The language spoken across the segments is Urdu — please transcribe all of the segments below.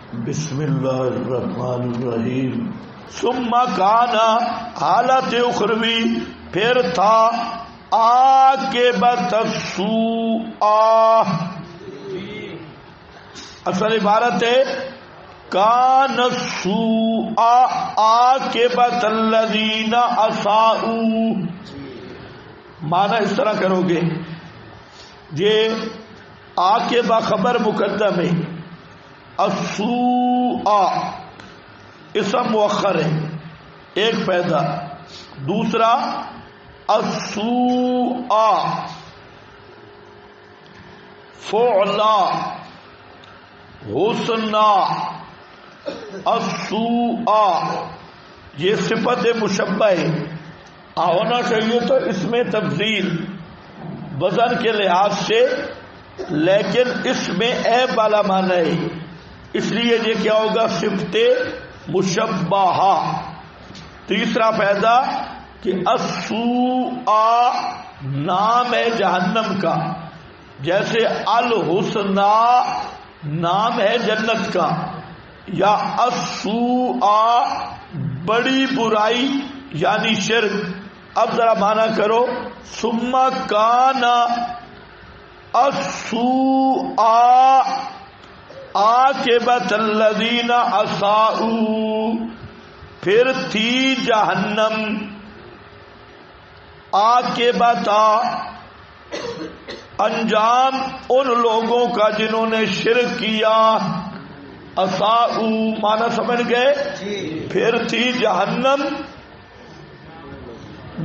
بسم اللہ الرحمن الرحیم. ثم کانا حالت اخروی پھر تھا عاقبۃ السوء. اصل عبارت ہے کان السوء عاقبۃ الذین اساءوا. معنی اس طرح کرو گے، یہ عاقبہ خبر مقدم ہے، السوء اسم مؤخر ہے، ایک پیدا. دوسرا السوء فعلا حسنا. السوء یہ صفت مشبہ ہے، ہونا چاہیے تو اس میں تفضیل وزن کے لحاظ سے، لیکن اس میں عیب والا معنی ہے، اس لیے یہ کیا ہوگا؟ صفت مشبہہ. تیسرا پیدا کہ السوء نام ہے جہنم کا، جیسے الحسنہ نام ہے جنت کا، یا السوء بڑی برائی یعنی شرک. اب ذرا معنی کرو، ثم کان السوء عاقبۃ الذین اساءوا. پھر تھی جہنم عاقبۃ انجام ان لوگوں کا جنہوں نے شرک کیا. اساءوا معنی سمجھ گئے؟ پھر تھی جہنم،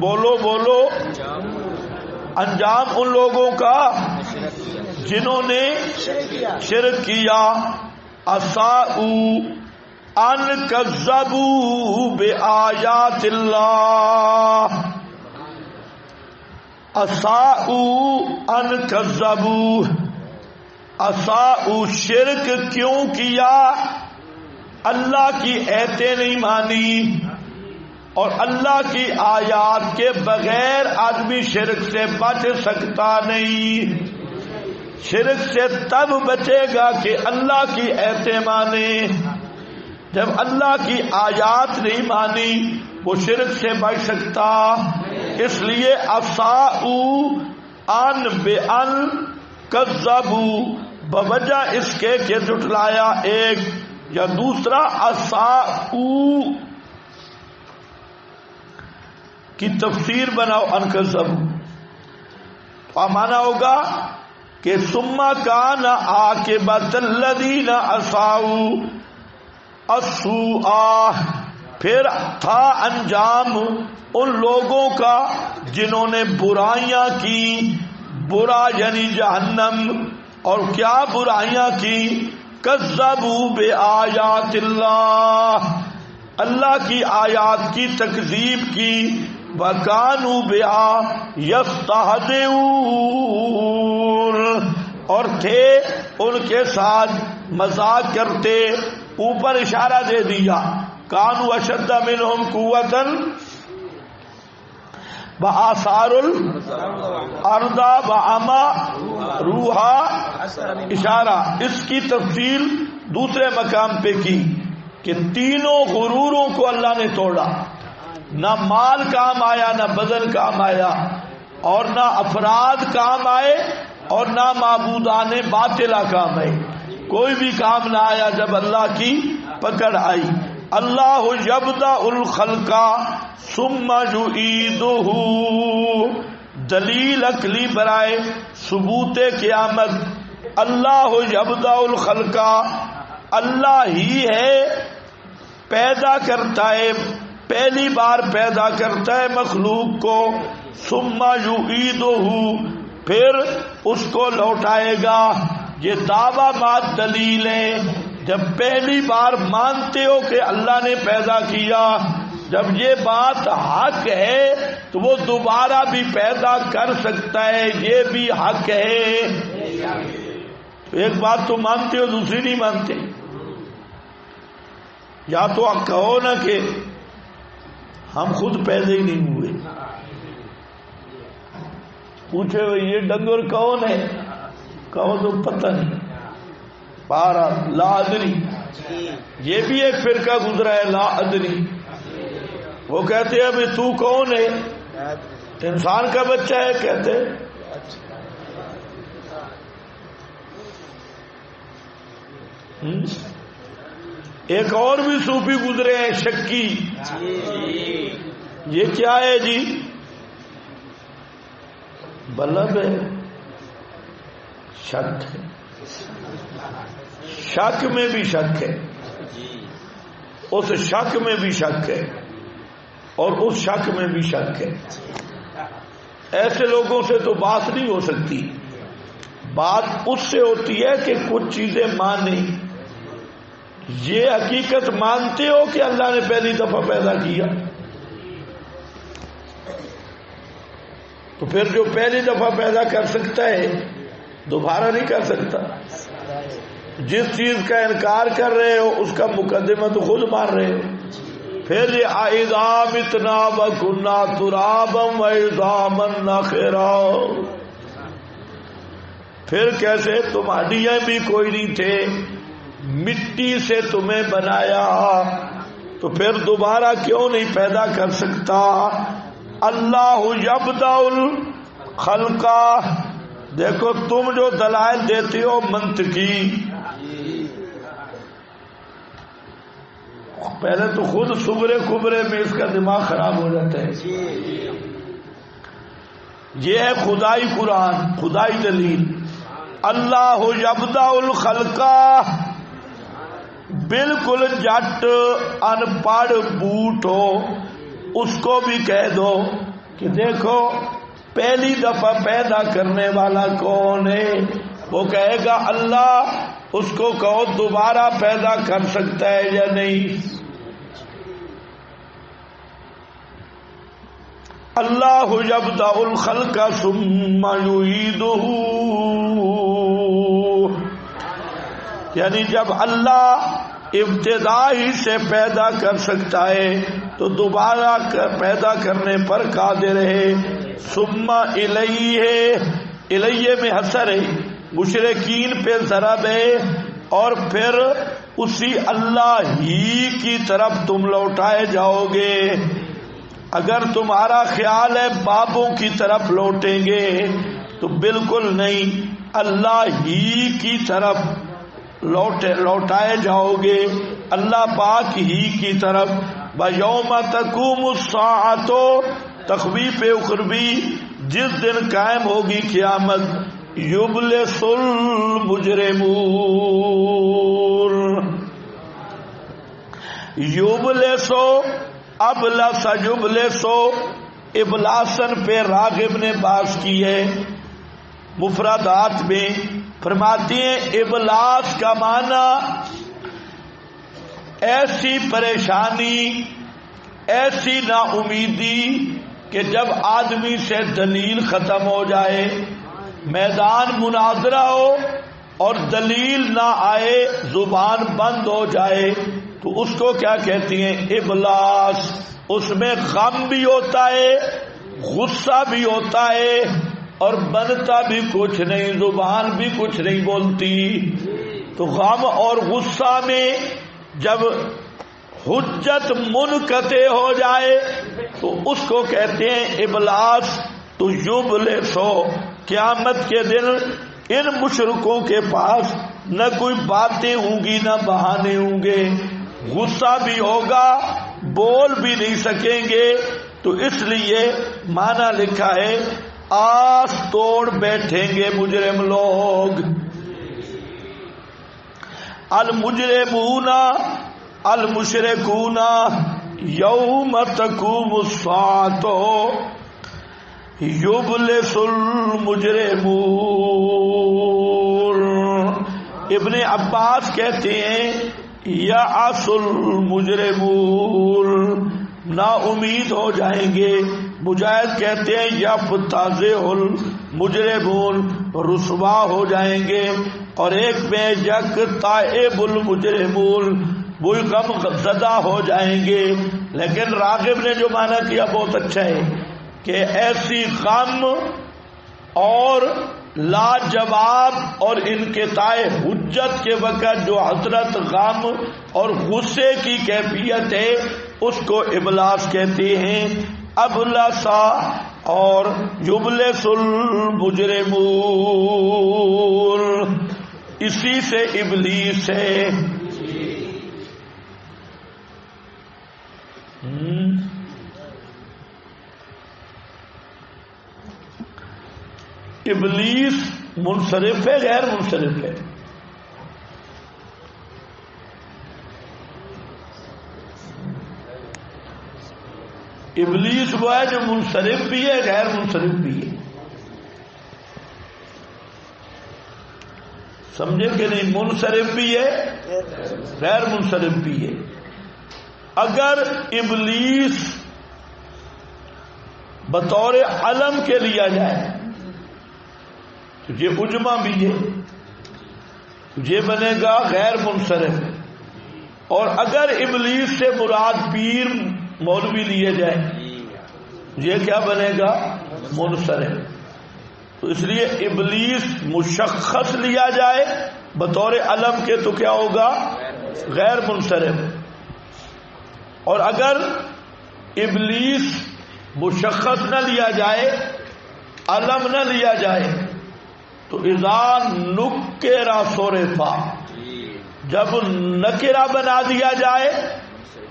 بولو بولو، انجام ان لوگوں کا جنہوں نے شرک کیا. اساءوا ان کذبوا بآیات اللہ. اساءوا ان کذبوا، اساءوا شرک کیوں کیا؟ اللہ کی ایتیں نہیں مانی، اور اللہ کی آیات کے بغیر آدمی شرک سے بچ سکتا نہیں. شرک سے تب بچے گا کہ اللہ کی ایتیں مانے. جب اللہ کی آیات نہیں مانی وہ شرک سے بچ سکتا. اس لیے اساءوا ان بان کذبوا بوجہ اس کے کہ جھٹلایا ایک، یا دوسرا اساءوا کی تفسیر بناؤ ان کذبوا، تو مانا ہوگا کہ ثم کان عاقبۃ الذین اساءوا السوء. پھر تھا انجام ان لوگوں کا جنہوں نے برائیاں کی. برا یعنی جہنم. اور کیا برائیاں کی؟ کذبوا بآیات اللہ، اللہ کی آیات کی تکذیب کی. وَكَانُوا بِهَا يَسْتَهْزِئُونَ، اور تھے ان کے ساتھ مذاق کرتے. اوپر اشارہ دے دیا، كَانُوا أَشَدَّ مِنْهُمْ قُوَّةً وَآثَارُ الْأَرْضَ وَعَمَرُوهَا. اشارہ اس کی تفصیل دوسرے مقام پہ کی کہ تینوں غروروں کو اللہ نے توڑا. نہ مال کام آیا، نہ بدن کام آیا، اور نہ افراد کام آئے، اور نہ معبودان باطلہ کام آئے. کوئی بھی کام نہ آیا جب اللہ کی پکڑ آئی. اللہ یبدأ الخلق ثم یعیدہ، دلیل عقلی برائے ثبوت قیامت. اللہ یبدأ الخلق، اللہ ہی ہے پیدا کرتا ہے، پہلی بار پیدا کرتا ہے مخلوق کو. ثم یعیدہ، پھر اس کو لوٹائے گا. یہ دعویٰ بات دلیل ہے. جب پہلی بار مانتے ہو کہ اللہ نے پیدا کیا، جب یہ بات حق ہے تو وہ دوبارہ بھی پیدا کر سکتا ہے، یہ بھی حق ہے. ایک بات تو مانتے ہو، دوسری نہیں مانتے. یا تو آپ کہو نا کہ ہم خود پیدا ہی نہیں ہوئے. پوچھے یہ ڈنگر کون ہے؟ کہو تو پتہ نہیں. پارا لا ادری، یہ بھی ایک فرقہ گزرا ہے لا ادری. وہ کہتے ہیں ابھی تو کون ہے؟ انسان کا بچہ ہے کہتے. ایک اور بھی صوفی گزرے ہیں شکی. یہ کیا ہے جی؟ بلب ہے، شک ہے، شک میں بھی شک ہے، اس شک میں بھی شک ہے، اور اس شک میں بھی شک ہے. ایسے لوگوں سے تو بات نہیں ہو سکتی. بات اس سے ہوتی ہے کہ کچھ چیزیں مانیں. یہ حقیقت مانتے ہو کہ اللہ نے پہلی دفعہ پیدا کیا، تو پھر جو پہلی دفعہ پیدا کر سکتا ہے دوبارہ نہیں کر سکتا. جس چیز کا انکار کر رہے ہو اس کا مقدمہ تو خود مار رہے ہو. پھر یہ اذا متنا وکنا ترابا وعظاما نخرا، پھر کیسے تم ہڈیاں بھی کوئی نہیں تھے، مٹی سے تمہیں بنایا، تو پھر دوبارہ کیوں نہیں پیدا کر سکتا؟ اللہ یبدأ الخلق. دیکھو تم جو دلائل دیتے ہو منطقی، پہلے تو خود صبرے کبرے میں اس کا دماغ خراب ہو جاتا ہے. یہ ہے خدائی قرآن، خدائی دلیل. اللہ یبدأ الخلق، بالکل جٹ ان پڑھ بوٹ ہو اس کو بھی کہہ دو کہ دیکھو پہلی دفعہ پیدا کرنے والا کون ہے؟ وہ کہے گا اللہ. اس کو کہو دوبارہ پیدا کر سکتا ہے یا نہیں؟ اللہ یبدأ الخلق ثم یعیدہ، یعنی جب اللہ ابتدائی سے پیدا کر سکتا ہے تو دوبارہ پیدا کرنے پر قادر ہے. ثم الیہ، الیہ میں حسر ہے، مشرکین پہ ضرب ہے، اور پھر اسی اللہ ہی کی طرف تم لوٹائے جاؤ گے. اگر تمہارا خیال ہے بابوں کی طرف لوٹیں گے تو بالکل نہیں، اللہ ہی کی طرف لوٹائے جاؤ گے، اللہ پاک ہی کی طرف. وَيَوْمَ تَقُومُ السَّاعَةُ، تخویف اخروی، جس دن قائم ہوگی قیامت. یبلس المجرمون، یبلسو ابلس یبلسو، ابلاسن پہ راغب نے باس کی ہے. مفردات میں فرماتی ہیں ابلاس کا معنی ایسی پریشانی، ایسی نا امیدی کہ جب آدمی سے دلیل ختم ہو جائے، میدان مناظرہ ہو اور دلیل نہ آئے، زبان بند ہو جائے، تو اس کو کیا کہتی ہیں؟ ابلاس. اس میں غم بھی ہوتا ہے، غصہ بھی ہوتا ہے، اور بنتا بھی کچھ نہیں، زبان بھی کچھ نہیں بولتی. تو غم اور غصہ میں جب حجت منقطع ہو جائے تو اس کو کہتے ہیں ابلاس. تو یبلسو، قیامت کے دن ان مشرکوں کے پاس نہ کوئی باتیں ہوں گی نہ بہانے ہوں گے، غصہ بھی ہوگا، بول بھی نہیں سکیں گے. تو اس لیے معنی لکھا ہے آس توڑ بیٹھیں گے مجرم لوگ. المجرمون المشرکون یوم تقوم الساعۃ یبلس المجرمون. ابن عباس کہتے ہیں یأس المجرمون، نا امید ہو جائیں گے. مجاہد کہتے ہیں یفتضح المجرمون، رسوا ہو جائیں گے. اور ایک میں یکتئب المجرمون، وہ غم زدہ ہو جائیں گے. لیکن راغب نے جو معنی کیا بہت اچھا ہے کہ ایسی غم اور لاجواب اور انقطاع حجت کے وقت جو حسرت، غم اور غصے کی کیفیت ہے اس کو ابلاس کہتے ہیں. ابلسا اور یبلس المجرمون، اسی سے ابلیس ہے. ابلیس منصرف ہے غیر منصرف ہے؟ ابلیس وہ ہے جو منصرف بھی ہے غیر منصرف بھی ہے. سمجھے کہ نہیں؟ منصرف بھی ہے غیر منصرف بھی ہے. اگر ابلیس بطور علم کے لیا جائے تو یہ اجمہ بھی ہے، یہ بنے گا غیر منصرف. اور اگر ابلیس سے مراد پیر مولوی لیے جائے یہ کیا بنے گا؟ منصرف. تو اس لیے ابلیس مشخص لیا جائے بطور علم کے تو کیا ہوگا؟ غیر منصرف. اور اگر ابلیس مشخص نہ لیا جائے، علم نہ لیا جائے، تو اذا نکرا صرفا، جب نکرا بنا دیا جائے،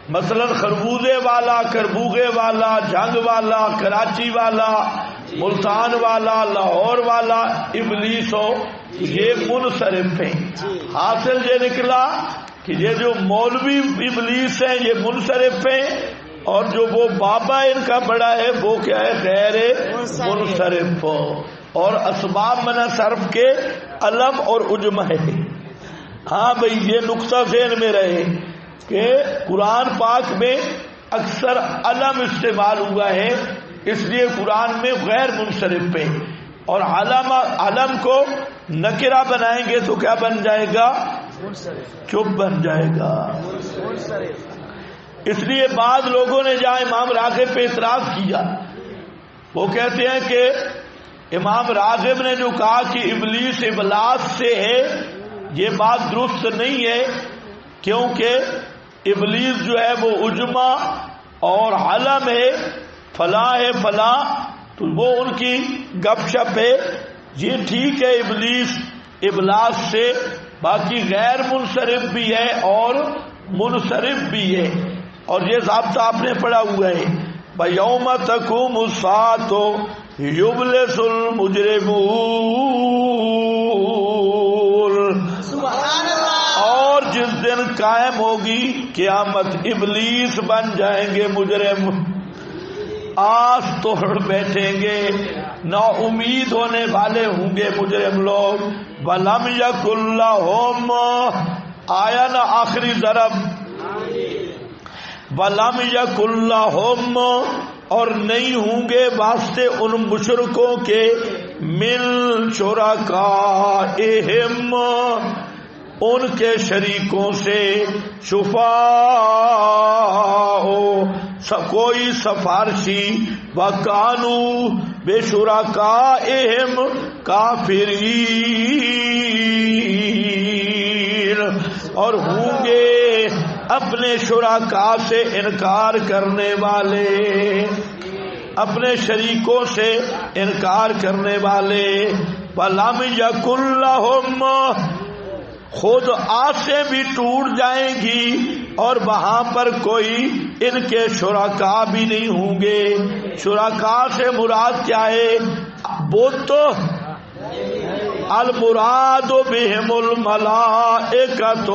مثلا خربوزے والا، کربوغے والا، جھنگ والا، کراچی والا، ملتان والا، لاہور والا ابلیس ہو، یہ منصرف ہیں. حاصل یہ نکلا کہ یہ جو مولوی ابلیس ہیں یہ منصرف ہیں، اور جو وہ بابا ان کا بڑا ہے وہ کیا ہے؟ غیر منصرف. اور اسباب منا صرف کے علم اور عجم ہے. ہاں بھئی یہ نقطہ ذہن میں رہے کہ قرآن پاک میں اکثر علم استعمال ہوا ہے، اس لیے قرآن میں غیر منصرف ہے. اور علم کو نکرہ بنائیں گے تو کیا بن جائے گا؟ چپ بن جائے گا. اس لیے بعض لوگوں نے جہاں امام راغب پہ اعتراض کیا، وہ کہتے ہیں کہ امام راغب نے جو کہا کہ ابلیس ابلاس سے ہے یہ بات درست نہیں ہے، کیونکہ ابلیس جو ہے وہ عجمہ اور علم ہے، فلاں ہے فلاں، تو وہ ان کی گپ شپ ہے. یہ ٹھیک ہے ابلیس ابلاس سے، باقی غیر منصرف بھی ہے اور منصرف بھی ہے. اور یہ ضابطہ آپ نے پڑھا ہوا ہے، بَيَوْمَ تَقُومُ السَّاعَةُ يُبْلِسُ الْمُجْرِمُونَ. اور جس دن قائم ہوگی قیامت ابلیس بن جائیں گے مجرم، آس توڑ بیٹھیں گے، نا امید ہونے والے ہوں گے مجرم لوگ. وَلَمْ يَكُنْ لَهُمْ، آیا نا آخری ضرب، وَلَمْ يَكُنْ لَهُمْ، اور نہیں ہوں گے واسطے ان مشرکوں کے، مِن شُرَكَائِهِمْ، ان کے شریکوں سے، شفاء کوئی سفارشی، وَكَانُوا بِشُرَكَائِهِمْ كَافِرِينَ، اور ہوں گے اپنے شرکاء سے انکار کرنے والے، اپنے شریکوں سے انکار کرنے والے. وَلَمْ يَكُنْ لَهُمْ، خود آسیں بھی ٹوٹ جائیں گی اور وہاں پر کوئی ان کے شرکاء بھی نہیں ہوں گے. شرکاء سے مراد کیا ہے؟ بت، المراد بہم الملائکۃ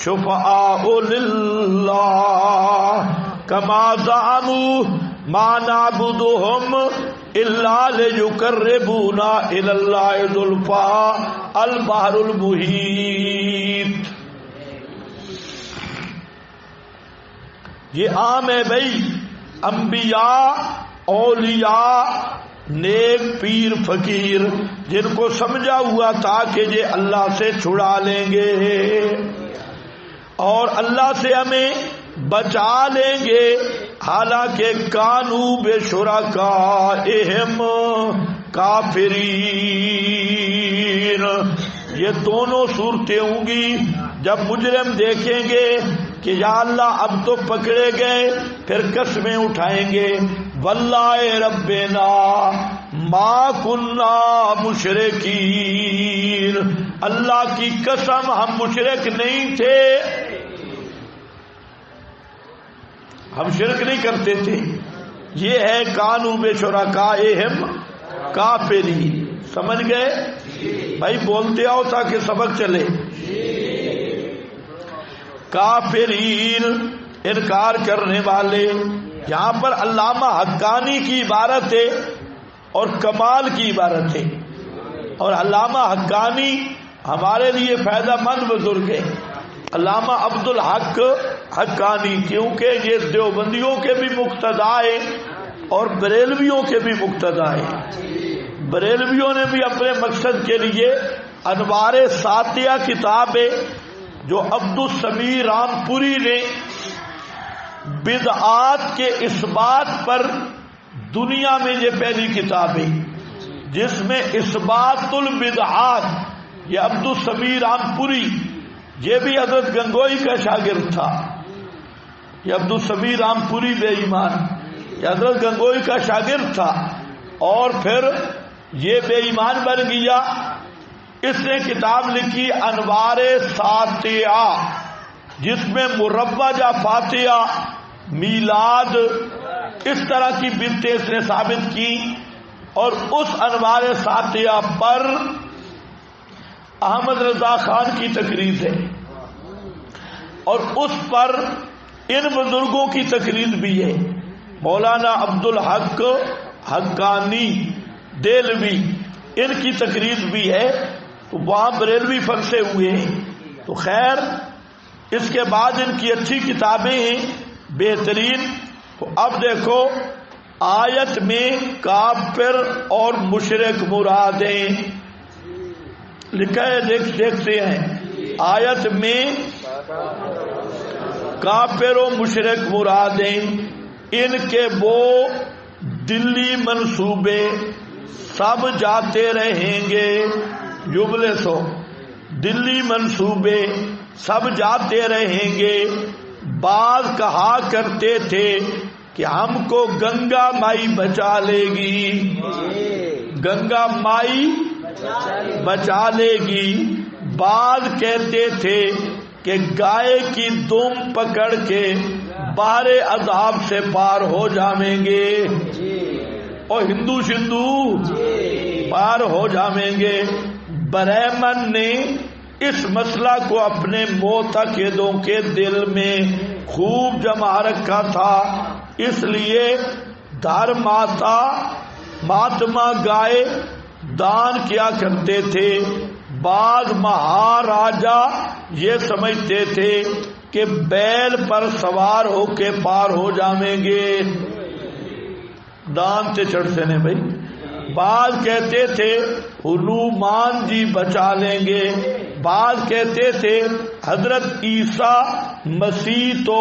شفعاء للہ، کما زعموا ما نعبدهم الا لیقربونا الی اللہ زلفیٰ البحر المحیط. یہ عام ہے بھائی، انبیاء، اولیاء، نیک پیر فقیر جن کو سمجھا ہوا تھا کہ یہ اللہ سے چھڑا لیں گے اور اللہ سے ہمیں بچا لیں گے، حالانکہ کانو بے شرکائہم، کافرین. یہ دونوں صورتیں ہوں گی جب مجرم دیکھیں گے کہ یا اللہ اب تو پکڑے گئے، پھر قسمیں اٹھائیں گے واللہ ربنا ما کننا مشرکین، اللہ کی قسم ہم مشرک نہیں تھے، ہم شرک نہیں کرتے تھے. یہ ہے کانوا بشرکائہم کافرین. سمجھ گئے بھائی؟ بولتے آؤ تاکہ سبق چلے. کافرین انکار کرنے والے. یہاں پر علامہ حقانی کی عبارت ہے اور کمال کی عبارت ہے، اور علامہ حقانی ہمارے لیے فائدہ مند بزرگ ہے. علامہ عبدالحق حقانی، کیونکہ یہ دیوبندیوں کے بھی مقتدا ہے اور بریلویوں کے بھی مقتدا ہے. بریلویوں نے بھی اپنے مقصد کے لیے انوار ساتیہ کتاب ہے جو عبدالسمیع رامپوری نے بدعات کے اثبات پر، دنیا میں یہ پہلی کتاب ہے جس میں اثبات البدعات. یہ عبدالسمیع رامپوری یہ بھی حضرت گنگوئی کا شاگرد تھا. یہ عبدالسمیع رامپوری بے ایمان یہ حضرت گنگوئی کا شاگرد تھا اور پھر یہ بے ایمان بن گیا. اس نے کتاب لکھی انوار ساتیہ جس میں مربع فاتحہ، میلاد، اس طرح کی بنتیں اس نے ثابت کی، اور اس انوار ساتیہ پر احمد رضا خان کی تقریر ہے اور اس پر ان بزرگوں کی تقریر بھی ہے. مولانا عبدالحق حقانی دہلوی ان کی تقریر بھی ہے. تو وہاں بریلوی پھنسے ہوئے ہیں. تو خیر اس کے بعد ان کی اچھی کتابیں ہیں بہترین. تو اب دیکھو آیت میں کافر اور مشرک مرادیں لکھا ہے، دیکھتے ہیں. آیت میں کافر و مشرک مرادیں، ان کے وہ دلی منصوبے سب جاتے رہیں گے. یبلسو دلی منصوبے سب جاتے رہیں گے. بعض کہا کرتے تھے کہ ہم کو گنگا مائی بچا لے گی، گنگا مائی بچا لے گی. بعض کہتے تھے کہ گائے کی دم پکڑ کے بحر عذاب سے پار ہو جائیں گے، اور ہندو شندو پار ہو جائیں گے. برہمن نے اس مسئلہ کو اپنے معتقدوں کے دل میں خوب جما رکھا تھا، اس لیے مہاتما گائے دان کیا کرتے تھے. بعض مہاراجا یہ سمجھتے تھے کہ بیل پر سوار ہو کے پار ہو جائیں گے، دان سے چڑھتے نے بھائی. بعض کہتے تھے ہنومان جی بچا لیں گے. بعض کہتے تھے حضرت عیسیٰ مسیح تو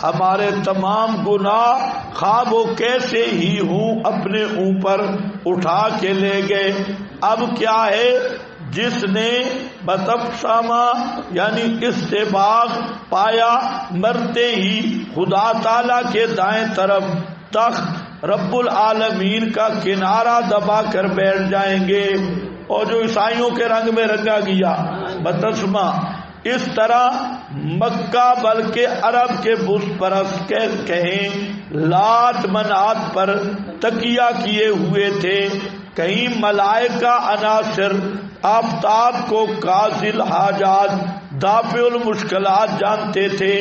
ہمارے تمام گناہ خواہ وہ کیسے ہی ہوں اپنے اوپر اٹھا کے لے گئے. اب کیا ہے، جس نے بتبسامہ یعنی استباغ پایا، مرتے ہی خدا تعالی کے دائیں طرف تخت رب العالمین کا کنارہ دبا کر بیٹھ جائیں گے. اور جو عیسائیوں کے رنگ میں رنگا گیا بتسمہ، اس طرح مکہ بلکہ عرب کے بت پرست کہیں لات منات پر تکیہ کیے ہوئے تھے. کہیں ملائکہ عناصر آفتاب کو قاضی الحاجات دافع المشکلات جانتے تھے،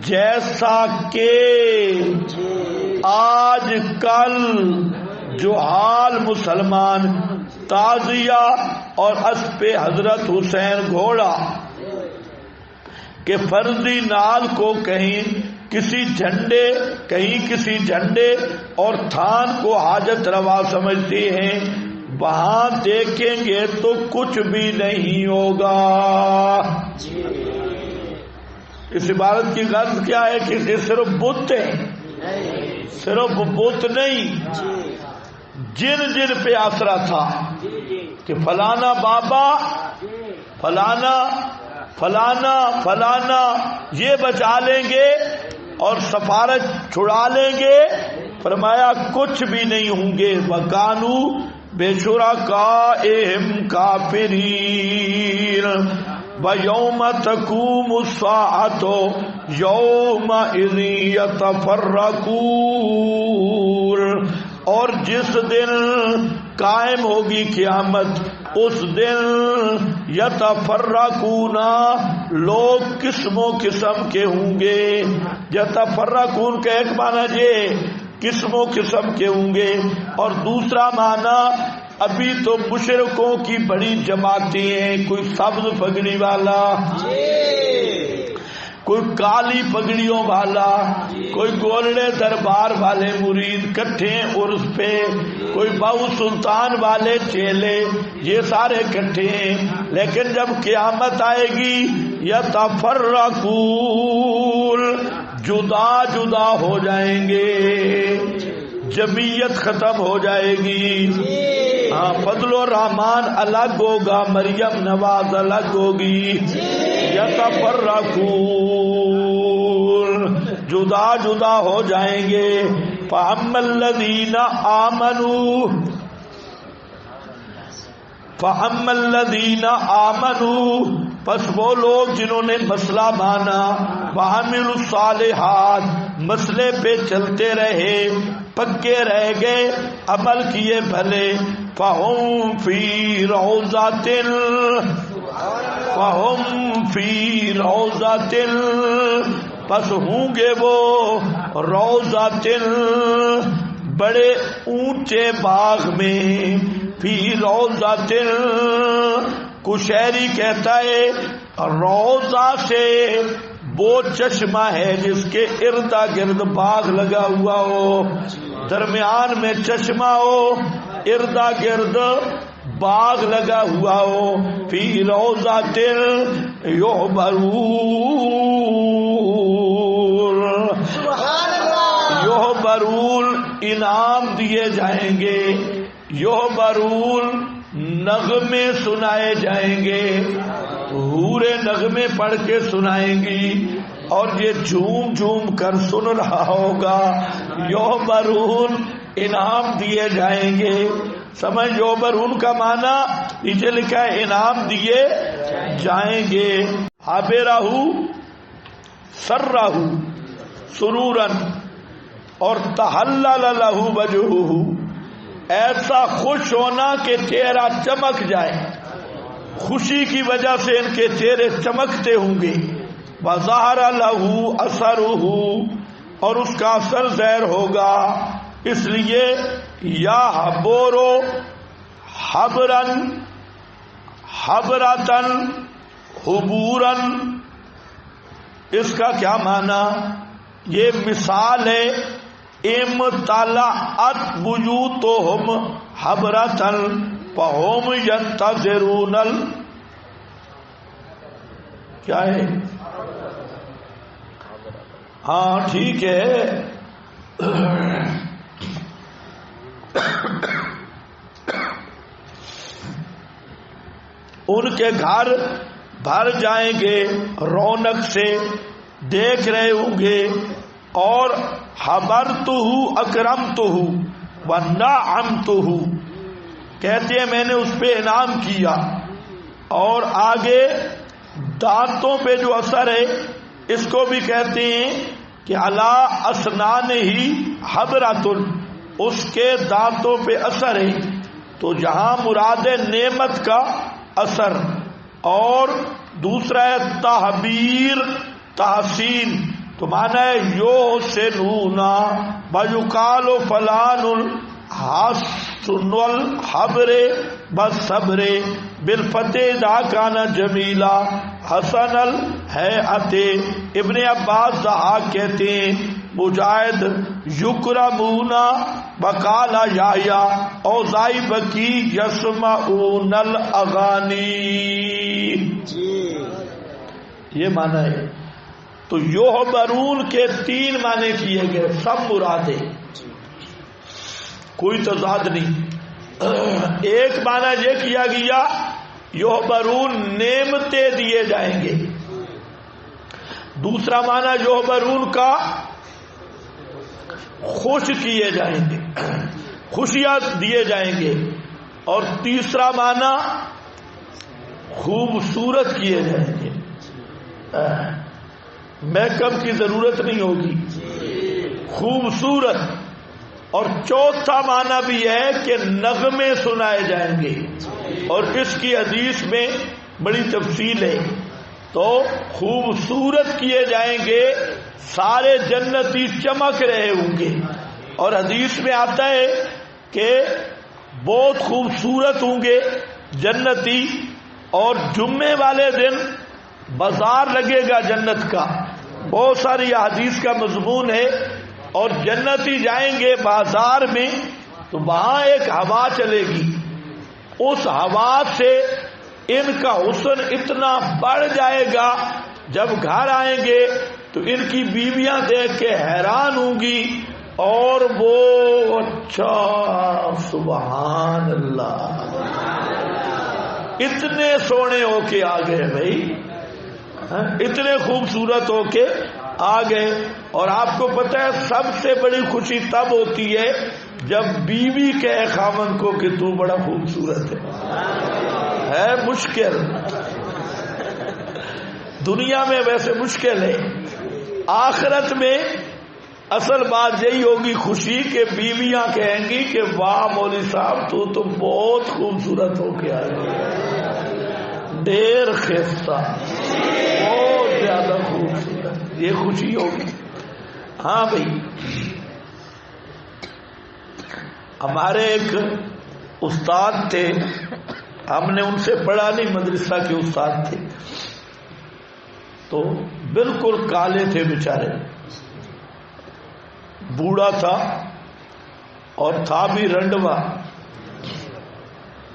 جیسا کہ آج کل جو حال مسلمان تازیہ اور اسپِ حضرت حسین گھوڑا کہ فرضی نال کو کہیں کسی جھنڈے اور تھان کو حاجت روا سمجھتے ہیں، وہاں دیکھیں گے تو کچھ بھی نہیں ہوگا. اس عبارت کی غرض کیا ہے کہ صرف بت ہے، صرف بت نہیں، جن جن پہ آسرا تھا کہ فلانا بابا فلانا فلانا فلانا یہ بچا لیں گے اور سفارت چھڑا لیں گے، فرمایا کچھ بھی نہیں ہوں گے. وَكَانُوا بِشُرَكَائِهِمْ كَافِرِينَ وَيَوْمَ تَقُومُ السَّاعَةُ يَوْمَئِذٍ يَتَفَرَّقُونَ. اور جس دن قائم ہوگی قیامت اس دن یتفرقون لوگ قسموں قسم کے ہوں گے. یتفرقون کا ایک معنی یہ قسموں قسم کے ہوں گے، اور دوسرا معنی ابھی تو مشرکوں کی بڑی جماعتیں ہیں، کوئی سبز پگڑی والا، کوئی کالی پگڑیوں والا، کوئی گولڑے دربار والے مرید کٹھے عرس پہ، کوئی باؤ سلطان والے چیلے، یہ سارے کٹھے ہیں. لیکن جب قیامت آئے گی یتفرقون جدا جدا ہو جائیں گے، جمعیت ختم ہو جائے گی. ہاں فضل الرحمان الگ ہوگا، مریم نواز الگ ہوگی. یتفرقون جدا جدا ہو جائیں گے. فَأَمَّا الَّذِينَ آمَنُوا پس وہ لوگ جنہوں نے مسئلہ مانا، وَعَمِلُوا الصَّالِحَاتِ مسئلے پہ چلتے رہے، پکے رہ گئے، عمل کیے بھلے، فَهُمْ فِي رَوْضَةٍ پس ہوں گے وہ روضاتن بڑے اونچے باغ میں. فی روضاتن کشیری کہتا ہے روضہ سے وہ چشمہ ہے جس کے ارد گرد باغ لگا ہوا ہو، درمیان میں چشمہ ہو، ارد گرد باغ لگا ہوا ہو. فی روضاتن یحبرون انعام دیے جائیں گے، یحبرون نغمے سنائے جائیں گے، حوریں نغمے پڑھ کے سنائیں گی اور یہ جھوم جھوم کر سن رہا ہوگا. یحبرون انعام دیے جائیں گے. سمجھ یحبرون کا معنی نیچے لکھا ہے انعام دیے جائیں گے. حبرہ سرہ سرورن اور تحلل لہ وجہہ ایسا خوش ہونا کہ چہرہ چمک جائے، خوشی کی وجہ سے ان کے چہرے چمکتے ہوں گے. وظہر لہ اثرہ اور اس کا اثر ظاہر ہوگا. اس لیے یا حبورو حبرن حبرتن حبورن اس کا کیا معنی؟ یہ مثال ہے امتلأت بیوتہم حبرتن فہم ینتظرون کیا ہے؟ ہاں ٹھیک ہے. ان کے گھر بھر جائیں گے رونق سے، دیکھ رہے ہوں گے. اور حبرتہ اکرمتہ ونعمتہ کہتے ہیں میں نے اس پہ انعام کیا. اور آگے دانتوں پہ جو اثر ہے اس کو بھی کہتے ہیں کہ علی اسنانہ حبرۃ اس کے دانتوں پہ اثر ہے. تو جہاں مراد نعمت کا اثر، اور دوسرا ہے تحبیر تحسین، تو معنی ہے یحسنونا ویقال فلان حسن الحبر بالصبر بالفتح اذا کان جمیلا حسن الہیئۃ. ابن عباس ضحاک کہتے ہیں مجاہد یکرمونا وقال یحییٰ اوزاعی بکی یسمعون الاغانی. یہ معنی ہے. تو یحبرون کے 3 معنی کیے گئے، سب مراد ہے. کوئی تضاد نہیں۔ ایک معنی یہ کیا گیا یحبرون نعمتیں دیے جائیں گے، دوسرا معنی یحبرون کا خوش کیے جائیں گے، خوشیاں دیے جائیں گے، اور تیسرا معنی خوبصورت کیے جائیں گے، میک اپ کی ضرورت نہیں ہوگی، خوبصورت۔ اور چوتھا معنی بھی ہے کہ نغمے سنائے جائیں گے، اور اس کی حدیث میں بڑی تفصیل ہے۔ تو خوبصورت کیے جائیں گے، سارے جنتی چمک رہے ہوں گے، اور حدیث میں آتا ہے کہ بہت خوبصورت ہوں گے جنتی، اور جمعے والے دن بازار لگے گا جنت کا، بہت ساری حدیث کا مضمون ہے، اور جنتی جائیں گے بازار میں تو وہاں ایک ہوا چلے گی، اس ہوا سے ان کا حسن اتنا بڑھ جائے گا، جب گھر آئیں گے تو ان کی بیویاں دیکھ کے حیران ہوں گی، اور وہ اچھا سبحان اللہ اتنے سونے ہو کے آ گئے بھائی، اتنے خوبصورت ہو کے آ گئے۔ اور آپ کو پتہ ہے سب سے بڑی خوشی تب ہوتی ہے جب بیوی کہے خاوند کو کہ تو بڑا خوبصورت ہے مشکل، دنیا میں ویسے مشکل ہے، آخرت میں اصل بات یہی ہوگی خوشی کہ بیویاں کہیں گی کہ واہ مولوی صاحب تو بہت خوبصورت ہو کے آئے، ڈیر خیستہ، بہت زیادہ خوبصورت، یہ خوشی ہوگی۔ ہاں بھائی، ہمارے ایک استاد تھے، ہم نے ان سے پڑھا نہیں، مدرسہ کے استاد تھے، تو بالکل کالے تھے بیچارے، بوڑھا تھا اور تھا بھی رنڈوا،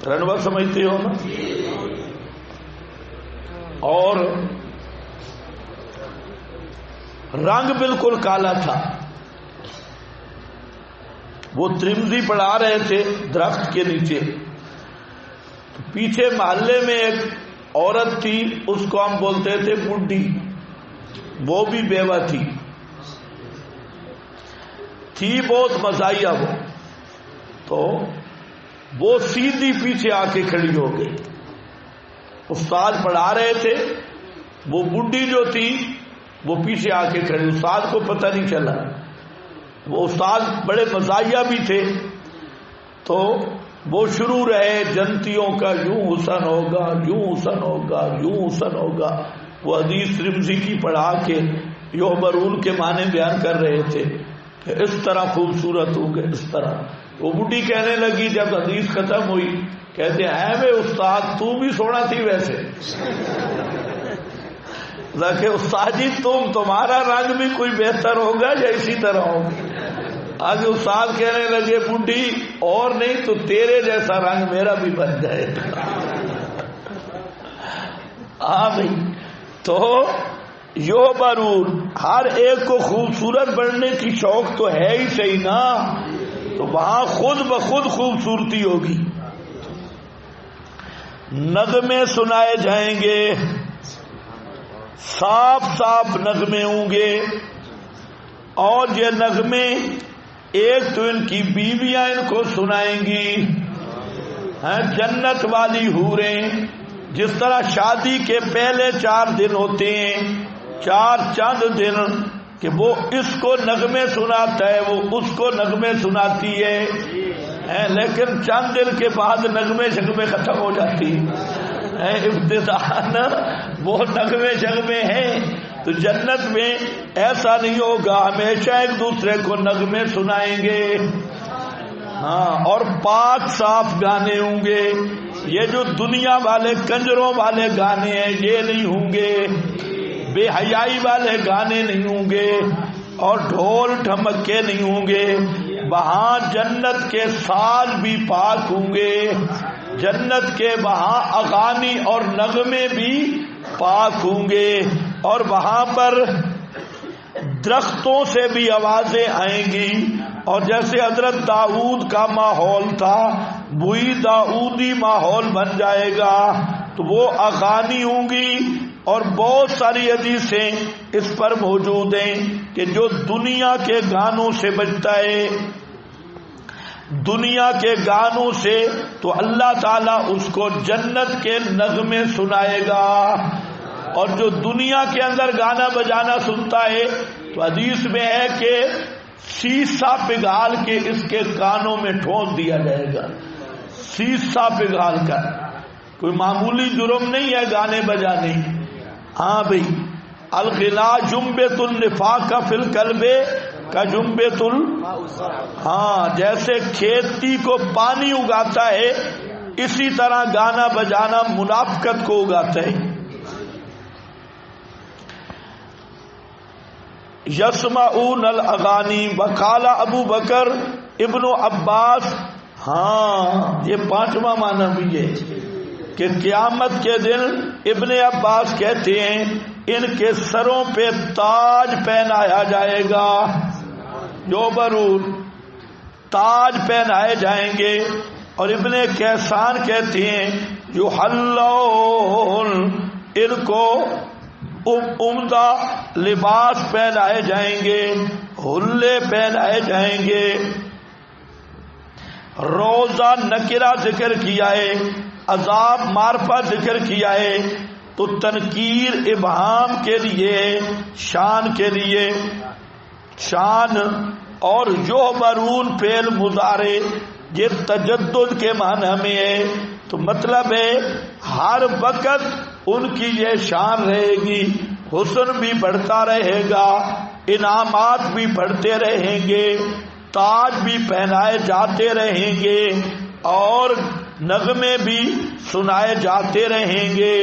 رنڈوا سمجھتے ہو نا، اور رنگ بالکل کالا تھا۔ وہ ترمذی پڑھا رہے تھے درخت کے نیچے، پیچھے محلے میں ایک عورت تھی، اس کو ہم بولتے تھے بڈھی، وہ بھی بیوہ تھی بہت مزاحیہ وہ، تو وہ سیدھی پیچھے آ کے کھڑی ہو گئی، استاد پڑھا رہے تھے، وہ بڈھی جو تھی وہ پیچھے آ کے کھڑی، استاد کو پتہ نہیں چلا، وہ استاد بڑے مزاحیہ بھی تھے، تو وہ شروع رہے جنتیوں کا یوں حسن ہوگا، یوں حسن ہوگا، یوں حسن ہوگا، وہ حدیث ترمذی کی پڑھا کے یحبرون کے معنی بیان کر رہے تھے کہ اس طرح خوبصورت ہوں گے، اس طرح۔ وہ بڈھی کہنے لگی جب حدیث ختم ہوئی، کہتے ہیں اے استاد تو بھی سونا تھی ویسے، کہ استاد جی تمہارا رنگ بھی کوئی بہتر ہوگا یا اسی طرح ہوگا؟ آگے استاد کہنے لگے بڈھی اور نہیں تو تیرے جیسا رنگ میرا بھی بن جائے گا۔ ہاں بھائی، تو یحبرون، ہر ایک کو خوبصورت بننے کی شوق تو ہے ہی صحیح نا، تو وہاں خود بخود خوبصورتی ہوگی۔ نغمے سنائے جائیں گے، صاف صاف نغمے ہوں گے، اور یہ نغمے ایک تو ان کی بیویاں ان کو سنائیں گی، جنت والی حوریں، جس طرح شادی کے پہلے 4 دن ہوتے ہیں، 4 چند دن، کہ وہ اس کو نغمے سناتا ہے، وہ اس کو نغمے سناتی ہے، لیکن چند دن کے بعد نغمے شغمے ختم ہو جاتی ہے، ابتداءً وہ نغمے شغمے ہیں۔ تو جنت میں ایسا نہیں ہوگا، ہمیشہ ایک دوسرے کو نغمے سنائیں گے، ہاں، اور پاک صاف گانے ہوں گے، یہ جو دنیا والے کنجروں والے گانے ہیں یہ نہیں ہوں گے، بے حیائی والے گانے نہیں ہوں گے، اور ڈھول ڈھمکے نہیں ہوں گے۔ وہاں جنت کے ساز بھی پاک ہوں گے، جنت کے وہاں اغانی اور نغمے بھی پاک ہوں گے، اور وہاں پر درختوں سے بھی آوازیں آئیں گی، اور جیسے حضرت داؤد کا ماحول تھا وہی داؤدی ماحول بن جائے گا. تو وہ اغانی ہوں گی. اور بہت ساری حدیثیں اس پر موجود ہیں کہ جو دنیا کے گانوں سے بچتا ہے، دنیا کے گانوں سے، تو اللہ تعالیٰ اس کو جنت کے نغمے سنائے گا. اور جو دنیا کے اندر گانا بجانا سنتا ہے تو حدیث میں ہے کہ سیسا پگھال کے اس کے کانوں میں ٹھونس دیا جائے گا. سیسا پگھال کر، کوئی معمولی جرم نہیں ہے گانے بجانے. ہاں بھائی، الغنا جنبۃ النفاق کا فی القلب کا جنبۃ ہاں، جیسے کھیتی کو پانی اگاتا ہے اسی طرح گانا بجانا منافقت کو اگاتا ہے. یسمعون الاغانی وقال ابو بکر ابن عباس. ہاں، یہ پانچواں معنی بھی ہے کہ قیامت کے دن ابن عباس کہتے ہیں ان کے سروں پہ تاج پہنایا جائے گا. جو برور تاج پہنائے جائیں گے. اور ابن کیسان کہتے ہیں جو حلون، ان کو عمدہ لباس پہنائے جائیں گے، حلے پہنائے جائیں گے. روزہ نکرہ ذکر کیا ہے، عذاب معرفہ ذکر کیا ہے، تو تنکیر ابہام کے لیے، شان کے لیے، شان. اور یحبرون فعل مضارع یہ تجدد کے معنی میں ہے. تو مطلب ہے ہر وقت ان کی یہ شان رہے گی، حسن بھی بڑھتا رہے گا، انعامات بھی بڑھتے رہیں گے، تاج بھی پہنائے جاتے رہیں گے، اور نغمے بھی سنائے جاتے رہیں گے.